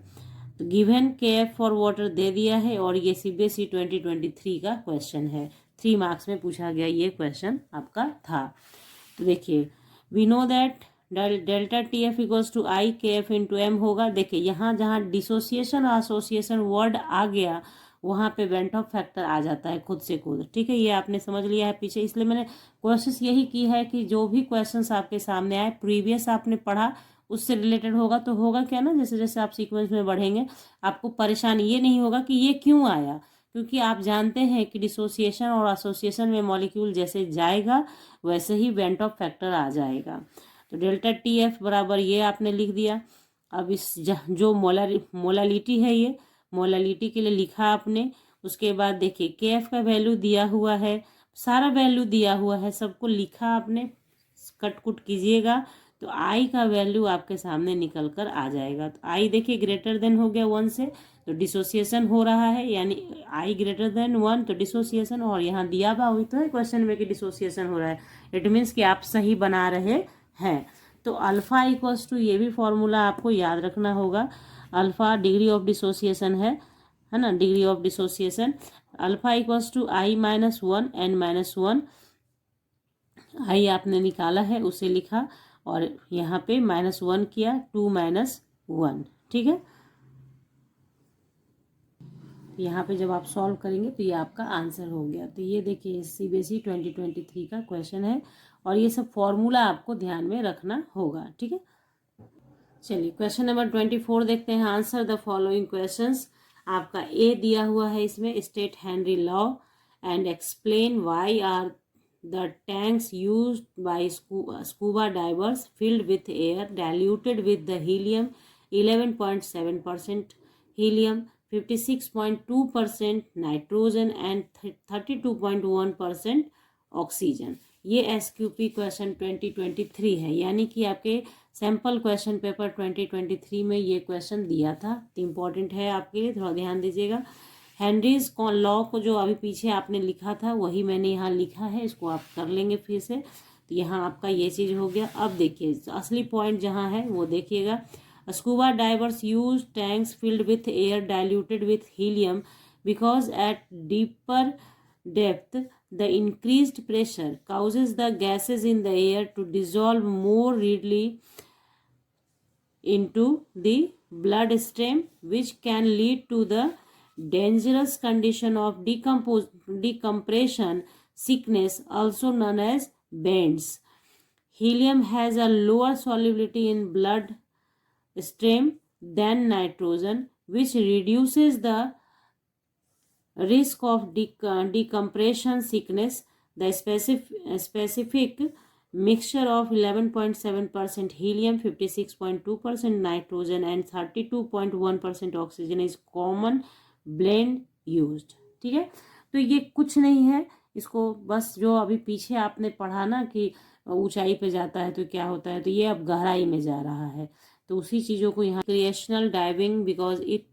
तो गिवन के एफ फॉर वाटर दे दिया है, और ये CBSE 2023 का क्वेश्चन है, 3 मार्क्स में पूछा गया ये क्वेश्चन आपका था। तो देखिए, we know that delta T F equals to I K F into M होगा। देखिए यहाँ जहाँ डिसोसिएशन और एसोसिएशन वर्ड आ गया वहाँ पे वेंट ऑफ फैक्टर आ जाता है खुद से खुद। ठीक है, ये आपने समझ लिया है पीछे, इसलिए मैंने कोशिश यही की है कि जो भी क्वेश्चंस आपके सामने आए प्रीवियस आपने पढ़ा उससे रिलेटेड होगा, तो होगा क्या ना, जैसे जैसे आप सीक्वेंस में बढ़ेंगे आपको परेशानी ये नहीं होगा कि ये क्यों आया, क्योंकि आप जानते हैं कि डिसोसिएशन और एसोसिएशन में मॉलिक्यूल जैसे जाएगा वैसे ही वेंट ऑफ फैक्टर आ जाएगा। तो डेल्टा टी एफ बराबर ये आपने लिख दिया। अब इस जो मोलालिटी है ये मोलालिटी के लिए लिखा आपने। उसके बाद देखिए के एफ का वैल्यू दिया हुआ है, सारा वैल्यू दिया हुआ है, सबको लिखा आपने, कट कुट कीजिएगा तो आई का वैल्यू आपके सामने निकल कर आ जाएगा। तो आई देखिए ग्रेटर देन हो गया 1 से, तो डिसोसिएशन हो रहा है, यानी आई ग्रेटर देन 1 तो डिसोसिएशन, और यहाँ दिया हुआ हुई तो है क्वेश्चन में कि डिसोसिएशन हो रहा है, इट मीन्स कि आप सही बना रहे हैं। तो अल्फा इक्वल्स टू, ये भी फॉर्मूला आपको याद रखना होगा, अल्फा डिग्री ऑफ डिसोसिएशन है ना, degree of dissociation, alpha equals to I minus 1 N minus 1, I आपने निकाला है उसे लिखा, और यहाँ पे -1 किया, 2 - 1। ठीक है, यहाँ पे जब आप सॉल्व करेंगे तो ये आपका आंसर हो गया। तो ये देखिए CBSE 2023 का क्वेश्चन है, और ये सब फॉर्मूला आपको ध्यान में रखना होगा। ठीक है, चलिए क्वेश्चन नंबर 24 देखते हैं। Answer the following questions. आपका ए दिया हुआ है इसमें, state Henry law and explain why are the tanks used by scuba divers filled with air diluted with the helium 11.7% helium, 56.2% nitrogen and 32.1% oxygen. ये SQP क्वेश्चन 2023 है, यानी कि आपके सैम्पल क्वेश्चन पेपर 2023 में ये क्वेश्चन दिया था, तो इम्पॉर्टेंट है आपके लिए, थोड़ा ध्यान दीजिएगा। हेनरीज लॉ को जो अभी पीछे आपने लिखा था वही मैंने यहाँ लिखा है, इसको आप कर लेंगे फिर से। तो यहाँ आपका ये चीज़ हो गया। अब देखिए असली पॉइंट जहाँ है वो देखिएगा, scuba divers use tanks filled with air diluted with helium because at deeper depth the increased pressure causes the gases in the air to dissolve more readily into the blood stream, which can lead to the dangerous condition of decompression sickness, also known as bends. Helium has a lower solubility in blood stream than nitrogen, which reduces the risk of decompression sickness. The specific mixture of 11.7% helium, 56.2% nitrogen and 32.1% oxygen is common blend used। ठीक है, तो ये कुछ नहीं है, इसको बस जो अभी पीछे आपने पढ़ा ना कि ऊंचाई पे जाता है तो क्या होता है, तो ये अब गहराई में जा रहा है, तो उसी चीज़ों को यहाँ recreational diving because it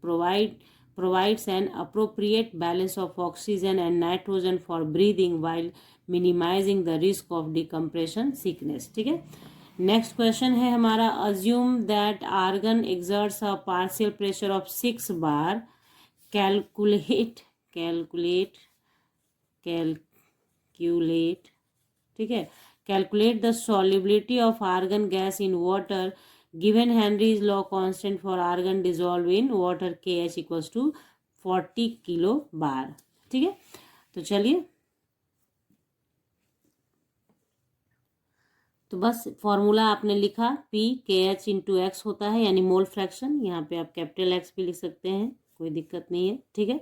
provides an appropriate balance of oxygen and nitrogen for breathing while minimizing the risk of decompression sickness। ठीक है, नेक्स्ट क्वेश्चन है हमारा, assume that argon exerts a partial pressure of 6 bar, calculate ठीक है, calculate the solubility of argon gas in water given Henry's law constant for argon dissolved in water KH equals to 40 kilo बार। ठीक है, तो चलिए, तो बस formula आपने लिखा PKH इंटू एक्स होता है, यानी मोल फ्रैक्शन, यहाँ पे आप कैपिटल एक्स भी लिख सकते हैं, कोई दिक्कत नहीं है। ठीक है,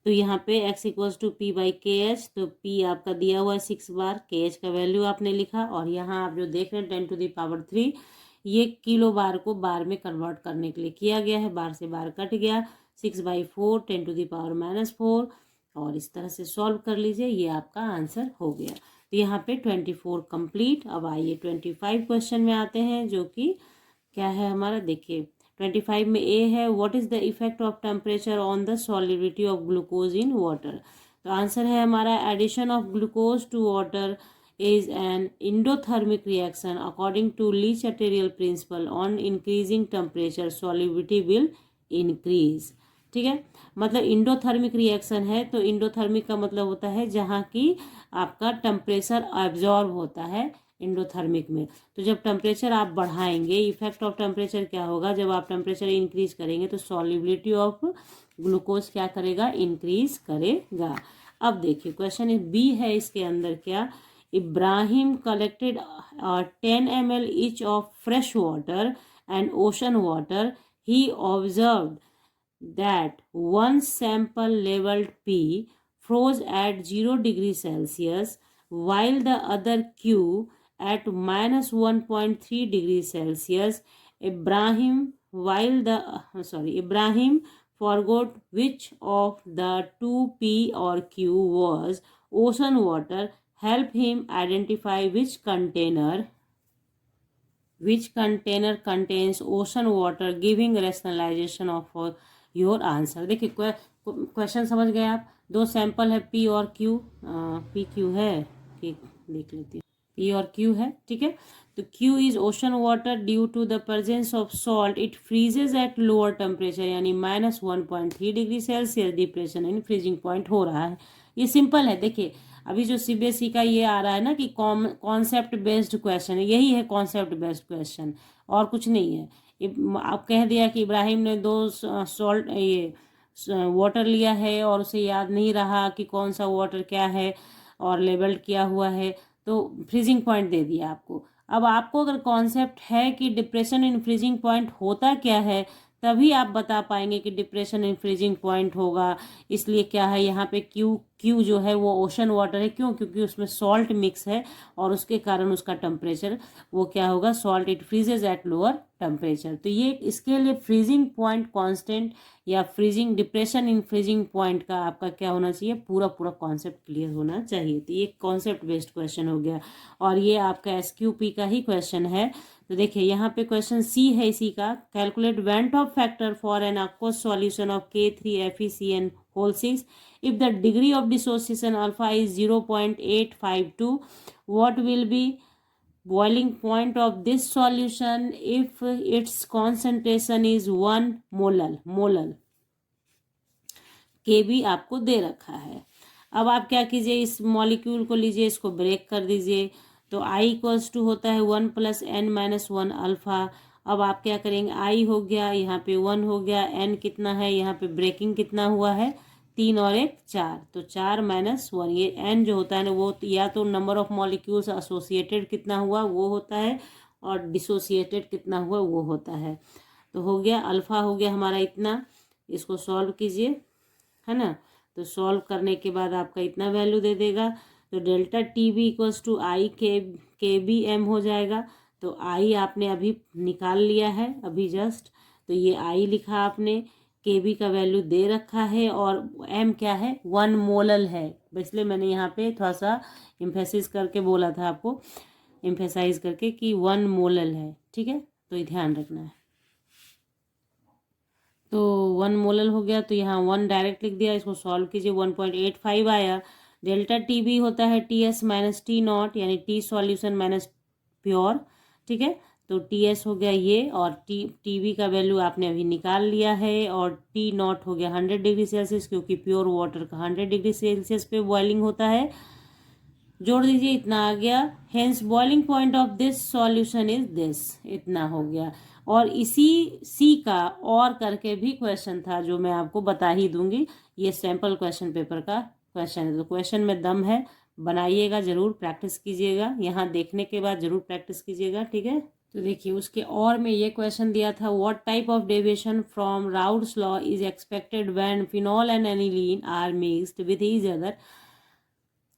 तो यहाँ पे x equals to P by KH, तो P आपका दिया हुआ है 6 बार, KH का वैल्यू आपने लिखा, और यहाँ आप जो देख रहे हैं 10⁻³ ये किलो बार को बार में कन्वर्ट करने के लिए किया गया है, बार से बार कट गया, 6/4 10⁻⁻⁴, और इस तरह से सॉल्व कर लीजिए, ये आपका आंसर हो गया। तो यहाँ पे 24 कंप्लीट। अब आइए 25 क्वेश्चन में आते हैं, जो कि क्या है हमारा, देखिए 25 में ए है, what is the effect of temperature on the solubility of glucose in water. तो आंसर है हमारा, addition of glucose to water is an endothermic reaction according to Lee-Chatterjee principle, on increasing temperature solubility will increase। ठीक है, मतलब endothermic reaction है, तो endothermic का मतलब होता है जहाँ की आपका टेम्परेचर एब्जॉर्ब होता है इंडोथर्मिक में। तो जब टेम्परेचर आप बढ़ाएंगे, इफेक्ट ऑफ टेम्परेचर क्या होगा, जब आप टेम्परेचर इंक्रीज करेंगे तो सॉलिबिलिटी ऑफ ग्लूकोज क्या करेगा, इंक्रीज करेगा। अब देखिए क्वेश्चन बी है, इसके अंदर क्या, Ibrahim collected 10 ml each of fresh water and ocean water. He observed that one sample labeled P froze at 0 degrees Celsius while the other Q at -1.3 degrees Celsius. Ibrahim forgot which of the two P or Q was ocean water. Help him identify which container contains ocean water, giving rationalization of your answer। देखिए question समझ गए आप, दो sample है P और Q, P Q है कि देख लेती हूँ, P और Q है। ठीक है, तो Q is ocean water, due to the presence of salt it freezes at lower temperature, यानी -1.3 degree Celsius depression in freezing point हो रहा है। ये सिंपल है, देखिए अभी जो सीबीएसई का ये आ रहा है ना कि कॉन्सेप्ट बेस्ड क्वेश्चन है, यही है कॉन्सेप्ट बेस्ड क्वेश्चन, और कुछ नहीं है। आप कह दिया कि इब्राहिम ने 2 वाटर लिया है और उसे याद नहीं रहा कि कौन सा वाटर क्या है और लेबल्ड किया हुआ है, तो फ्रीजिंग पॉइंट दे दिया आपको। अब आपको अगर कॉन्सेप्ट है कि डिप्रेशन इन फ्रीजिंग पॉइंट होता क्या है, तभी आप बता पाएंगे कि डिप्रेशन इन फ्रीजिंग पॉइंट होगा। इसलिए क्या है यहाँ पे क्यू जो है वो ओशन वाटर है, क्यों, क्योंकि उसमें सॉल्ट मिक्स है और उसके कारण उसका टेम्परेचर वो क्या होगा, salt it freezes at lower temperature. तो ये इसके लिए फ्रीजिंग पॉइंट कांस्टेंट या freezing depression in freezing point का आपका क्या होना चाहिए, पूरा कॉन्सेप्ट क्लियर होना चाहिए। तो ये कॉन्सेप्ट बेस्ड क्वेश्चन हो गया, और ये आपका SQP का ही क्वेश्चन है। तो देखिए यहाँ पे क्वेश्चन सी है इसी का, calculate van't Hoff factor for an aqueous solution ऑफ K3FeCN6 if the degree of dissociation alpha is 0.852, what will be boiling point of this solution if its concentration is 1 molal के भी आपको दे रखा है। अब आप क्या कीजिए, इस मॉलिक्यूल को लीजिए, इसको ब्रेक कर दीजिए, तो I इक्वल्स टू होता है 1 + n-1 अल्फा। अब आप क्या करेंगे, I हो गया, यहाँ पे 1 हो गया, n कितना है, यहाँ पे ब्रेकिंग कितना हुआ है, 3 और 1 4, तो 4 - 1, ये n जो होता है ना वो या तो नंबर ऑफ मॉलिक्यूल्स एसोसिएटेड कितना हुआ वो होता है, और डिसोसिएटेड कितना हुआ वो होता है। तो हो गया, अल्फा हो गया हमारा इतना, इसको सॉल्व कीजिए, है ना, तो सॉल्व करने के बाद आपका इतना वैल्यू दे देगा। तो delta T B equals to I K B M हो जाएगा। तो आई आपने अभी निकाल लिया है अभी जस्ट, तो ये आई लिखा आपने, के बी का वैल्यू दे रखा है और एम क्या है 1 मोलल है, इसलिए मैंने यहाँ पे थोड़ा सा इम्फेसिस करके बोला था आपको, इम्फेसाइज करके कि 1 मोलल है, ठीक है, तो ये ध्यान रखना है। तो 1 मोलल हो गया, तो यहाँ 1 डायरेक्ट लिख दिया, इसको सॉल्व कीजिए 1.85 आया। डेल्टा टी बी होता है T S minus T not, यानी टी सॉल्यूशन माइनस प्योर, ठीक है, तो टी एस हो गया ये, और टी बी का वैल्यू आपने अभी निकाल लिया है, और टी नॉट हो गया 100 डिग्री सेल्सियस, क्योंकि प्योर वाटर का 100 डिग्री सेल्सियस पे बॉइलिंग होता है। जोड़ दीजिए, इतना आ गया। Hence boiling point of this solution is this, इतना हो गया। और इसी सी का और करके भी क्वेश्चन था जो मैं आपको बता ही दूंगी, ये सैंपल क्वेश्चन पेपर का क्वेश्चन है, तो क्वेश्चन में दम है, बनाइएगा जरूर, प्रैक्टिस कीजिएगा, यहाँ देखने के बाद जरूर प्रैक्टिस कीजिएगा, ठीक है। तो देखिए उसके और में ये क्वेश्चन दिया था, what type of deviation from Raoult's law is expected when phenol and aniline are mixed with each other,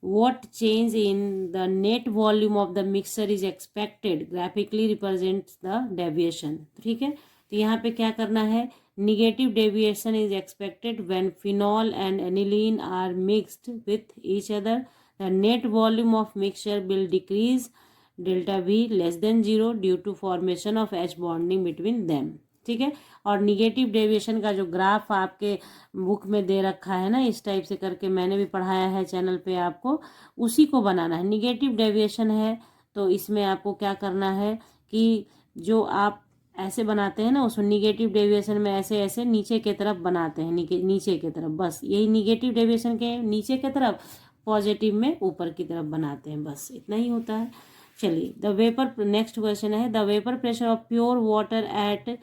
what change in the net volume of the mixture is expected graphically represents the deviation, ठीक है। तो यहाँ पे क्या करना है, negative deviation is expected when phenol and aniline are mixed with each other, the net volume of mixture will decrease delta V less than 0 due to formation of H bonding between them, ठीक है। और negative deviation का जो graph आपके book में दे रखा है ना, इस टाइप से करके मैंने भी पढ़ाया है चैनल पे आपको, उसी को बनाना है। निगेटिव डेविएशन है तो इसमें आपको क्या करना है कि जो आप ऐसे बनाते हैं ना, उसमें निगेटिव डेविएशन में ऐसे ऐसे नीचे की तरफ बनाते हैं, नीचे की तरफ, बस यही निगेटिव डेविएशन के नीचे की तरफ, पॉजिटिव में ऊपर की तरफ बनाते हैं, बस इतना ही होता है। चलिए, द वेपर, नेक्स्ट क्वेश्चन है, the vapour pressure of pure water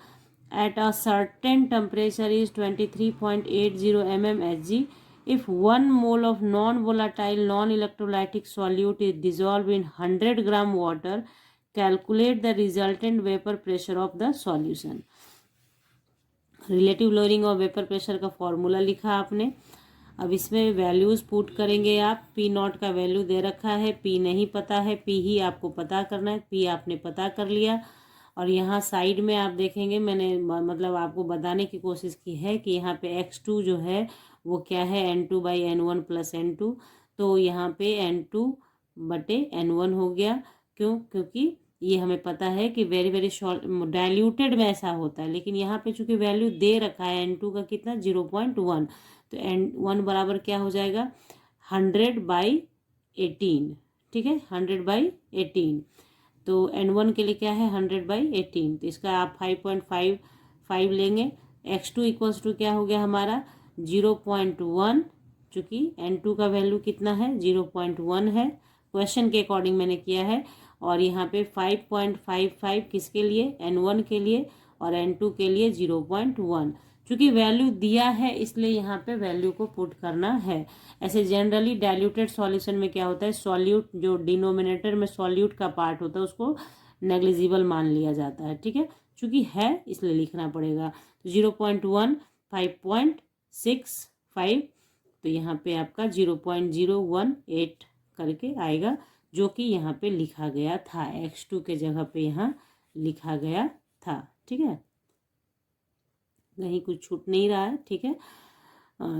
at a certain temperature is 23.80 mmHg. If 1 mole of non-volatile non-electrolytic solute is dissolved in 100 gram water, calculate the resultant vapor pressure of the solution. Relative lowering of vapour pressure का formula लिखा आपने, अब इसमें values put करेंगे आप। P not का value दे रखा है, पी नहीं पता है, पी ही आपको पता करना है, पी आपने पता कर लिया। और यहाँ साइड में आप देखेंगे, मैंने मतलब आपको बताने की कोशिश की है कि यहाँ पे x2 जो है वो क्या है, n2/n1 + n2, तो यहाँ पे n2/n1 हो गया। क्यों? क्योंकि ये हमें पता है कि वेरी वेरी शॉर्ट डाइल्यूटेड में ऐसा होता है, लेकिन यहाँ पे चूंकि वैल्यू दे रखा है n2 का कितना 0.1, तो n1 बराबर क्या हो जाएगा 100/18, ठीक है, 100/18। तो n1 के लिए क्या है 100/18, तो इसका आप 5.55 लेंगे। x2 इक्वल्स टू क्या हो गया हमारा 0.1, चूँकि n2 का वैल्यू कितना है 0.1 है, क्वेश्चन के अकॉर्डिंग मैंने किया है। और यहाँ पे 5.55 किसके लिए, n1 के लिए, और n2 के लिए 0.1। चूँकि वैल्यू दिया है इसलिए यहाँ पे वैल्यू को पुट करना है। ऐसे जनरली डाइल्यूटेड सॉल्यूशन में क्या होता है, सॉल्यूट जो डिनोमिनेटर में सॉल्यूट का पार्ट होता है उसको नेग्लिजिबल मान लिया जाता है, ठीक है, चूँकि है इसलिए लिखना पड़ेगा। तो 0.1 5.65, तो यहाँ पे आपका 0.018 करके आएगा, जो कि यहाँ पे लिखा गया था, x2 के जगह पे यहाँ लिखा गया था, ठीक है, कहीं कुछ छूट नहीं रहा है, ठीक है।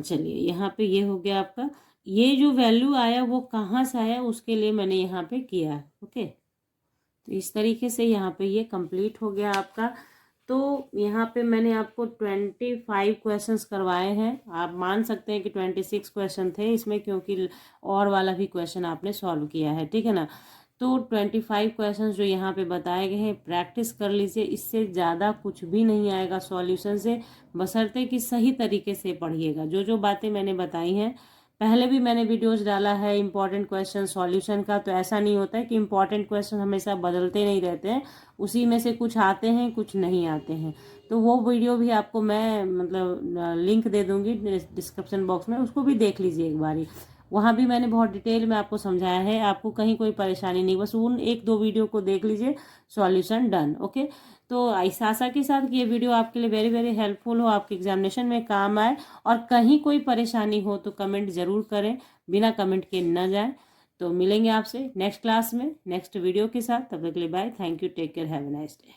चलिए, यहाँ पे ये हो गया आपका, ये जो वैल्यू आया वो कहाँ से आया उसके लिए मैंने यहाँ पे किया है, ओके। तो इस तरीके से यहाँ पे ये कंप्लीट हो गया आपका। तो यहाँ पे मैंने आपको 25 क्वेश्चंस करवाए हैं, आप मान सकते हैं कि 26 क्वेश्चन थे इसमें, क्योंकि और वाला भी क्वेश्चन आपने सॉल्व किया है, ठीक है ना। तो 25 क्वेश्चंस जो यहाँ पे बताए गए हैं प्रैक्टिस कर लीजिए, इससे ज़्यादा कुछ भी नहीं आएगा सॉल्यूशन से, बशर्ते कि सही तरीके से पढ़िएगा। जो जो बातें मैंने बताई हैं, पहले भी मैंने वीडियोस डाला है इंपॉर्टेंट क्वेश्चन सॉल्यूशन का, तो ऐसा नहीं होता है कि इंपॉर्टेंट क्वेश्चन हमेशा बदलते नहीं रहते हैं, उसी में से कुछ आते हैं कुछ नहीं आते हैं। तो वो वीडियो भी आपको मैं मतलब लिंक दे दूंगी डिस्क्रिप्शन बॉक्स में, उसको भी देख लीजिए एक बारी, वहाँ भी मैंने बहुत डिटेल में आपको समझाया है, आपको कहीं कोई परेशानी नहीं, बस उन 1-2 वीडियो को देख लीजिए, सॉल्यूशन डन, ओके। तो इस आशा के साथ कि ये वीडियो आपके लिए वेरी वेरी हेल्पफुल हो, आपके एग्जामिनेशन में काम आए, और कहीं कोई परेशानी हो तो कमेंट ज़रूर करें, बिना कमेंट के न जाए। तो मिलेंगे आपसे नेक्स्ट क्लास में नेक्स्ट वीडियो के साथ। तब तक के लिए bye, thank you, take care, have a nice day.